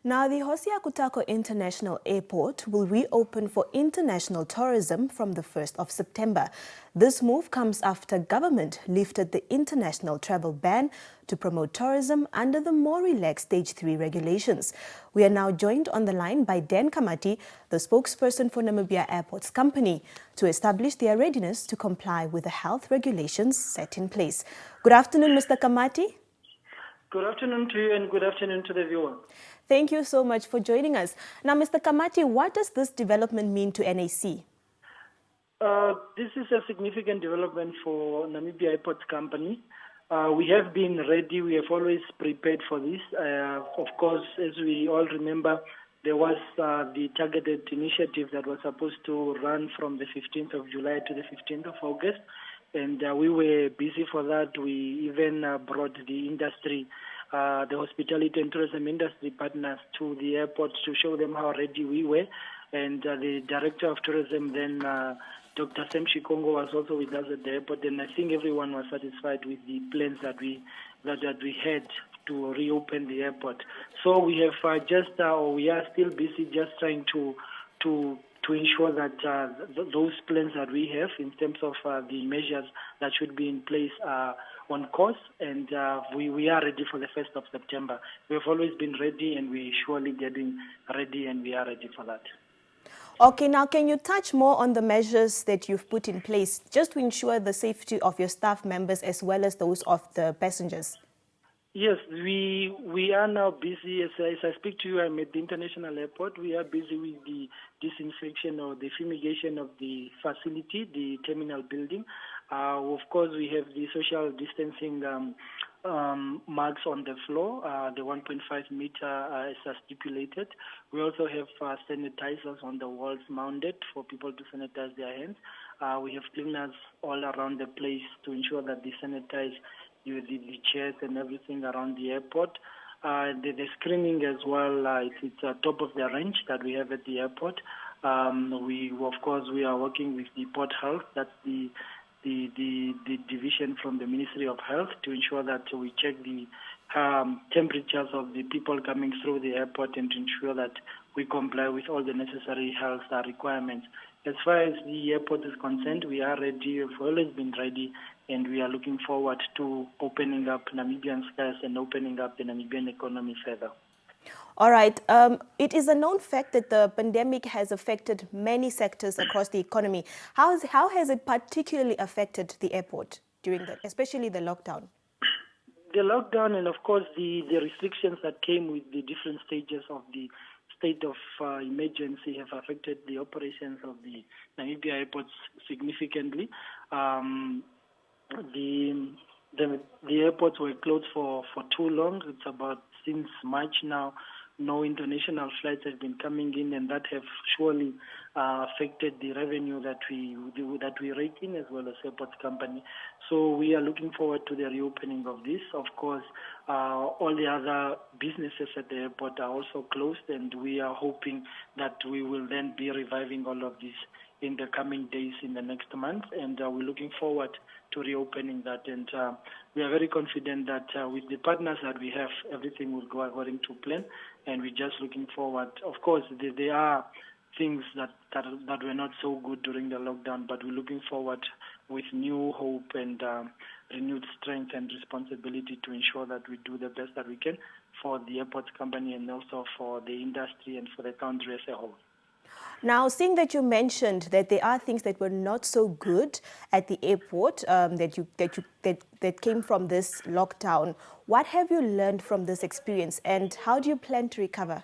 Now, the Hosea Kutako International Airport will reopen for international tourism from the 1st of September. This move comes after government lifted the international travel ban to promote tourism under the more relaxed Stage 3 regulations. We are now joined on the line by Dan Kamati, the spokesperson for Namibia Airports Company, to establish their readiness to comply with the health regulations set in place. Good afternoon, Mr. Kamati. Good afternoon to you and good afternoon to the viewer. Thank you so much for joining us. Now, Mr. Kamati, what does this development mean to NAC? This is a significant development for Namibia Airports Company. We have been ready. We have always prepared for this. Of course, as we all remember, there was the targeted initiative that was supposed to run from the 15th of July to the 15th of August. And we were busy for that. We even brought the industry, the hospitality and tourism industry partners to the airport to show them how ready we were. And the director of tourism then, Dr. Sam Shikongo, was also with us at the airport. And I think everyone was satisfied with the plans that we had to reopen the airport. So we have we are still busy just trying to ensure that those plans that we have in terms of the measures that should be in place are on course, and we are ready for the 1st of September. We have always been ready, and we're surely getting ready, and we are ready for that. Okay, now can you touch more on the measures that you've put in place just to ensure the safety of your staff members as well as those of the passengers? Yes, we are now busy. As I speak to you, I'm at the international airport. We are busy with the disinfection or the fumigation of the facility, the terminal building. Of course, we have the social distancing marks on the floor, the 1.5 meter as stipulated. We also have sanitizers on the walls mounted for people to sanitize their hands. We have cleaners all around the place to ensure that they sanitize the chairs and everything around the airport. The screening as well, it's top of the range that we have at the airport. We are working with the Port Health, that's the division from the Ministry of Health, to ensure that we check the temperatures of the people coming through the airport and to ensure that we comply with all the necessary health requirements. As far as the airport is concerned, we are ready. We've always been ready, and we are looking forward to opening up Namibian skies and opening up the Namibian economy further. All right. It is a known fact that the pandemic has affected many sectors across the economy. How has it particularly affected the airport during especially the lockdown? The lockdown and, of course, the restrictions that came with the different stages of the state of emergency have affected the operations of the Namibia airports significantly. The airports were closed for too long. It's about since March now. No international flights have been coming in, and that have surely affected the revenue that we rake in as well as airports company. So we are looking forward to the reopening of this. Of course, all the other businesses at the airport are also closed, and we are hoping that we will then be reviving all of this in the coming days, in the next month, and we're looking forward to reopening that. And we are very confident that with the partners that we have, everything will go according to plan, and we're just looking forward. Of course, there are things that were not so good during the lockdown, but we're looking forward with new hope and renewed strength and responsibility to ensure that we do the best that we can for the airports company and also for the industry and for the country as a whole. Now, seeing that you mentioned that there are things that were not so good at the airport that came from this lockdown, what have you learned from this experience, and how do you plan to recover?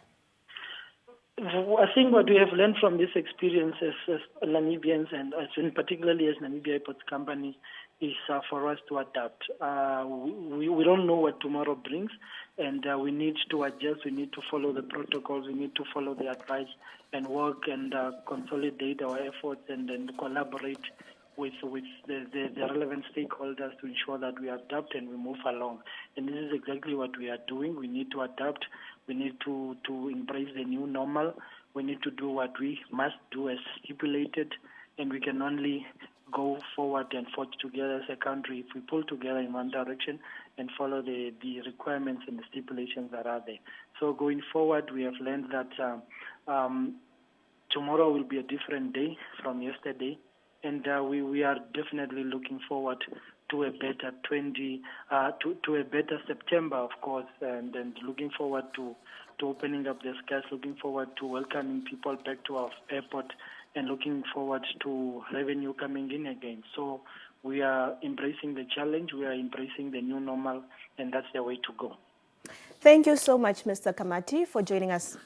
I think what we have learned from this experience as Namibians and particularly as Namibia Airports Company is for us to adapt. We don't know what tomorrow brings, and we need to adjust. We need to follow the protocols. We need to follow the advice and work and consolidate our efforts and then collaborate with the relevant stakeholders to ensure that we adapt and we move along. And this is exactly what we are doing. We need to adapt. We need to embrace the new normal. We need to do what we must do as stipulated, and we can only go forward and forge together as a country if we pull together in one direction and follow the requirements and the stipulations that are there. So going forward, we have learned that tomorrow will be a different day from yesterday, and we are definitely looking forward to a better to a better September, of course, and looking forward to opening up the skies, looking forward to welcoming people back to our airport, and looking forward to revenue coming in again. So we are embracing the challenge, we are embracing the new normal, and that's the way to go. Thank you so much, Mr. Kamati, for joining us